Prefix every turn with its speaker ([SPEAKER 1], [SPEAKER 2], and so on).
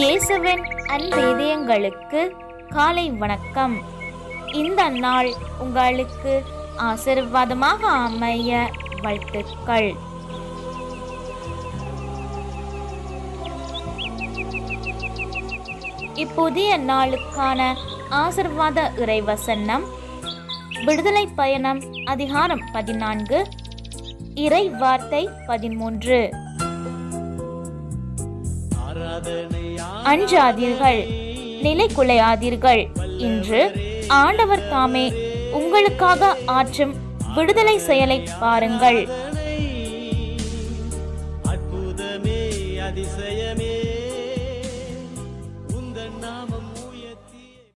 [SPEAKER 1] இயேசுவின் அன்பேதயங்களுக்கு காலை வணக்கம். இந்த நாள் உங்களுக்கு ஆசீர்வாதமாக அமைய வாழ்த்துக்கள். இப்புதிய நாளுக்கான ஆசீர்வாத இறைவசனம் விடுதலை பயணம் அதிகாரம் 14 இறை வார்த்தை 13. அஞ்சாதீர்கள், நிலை குலையாதீர்கள். இன்று ஆண்டவர் தாமே உங்களுக்காக ஆற்றும் விடுதலை செயலை பாருங்கள்.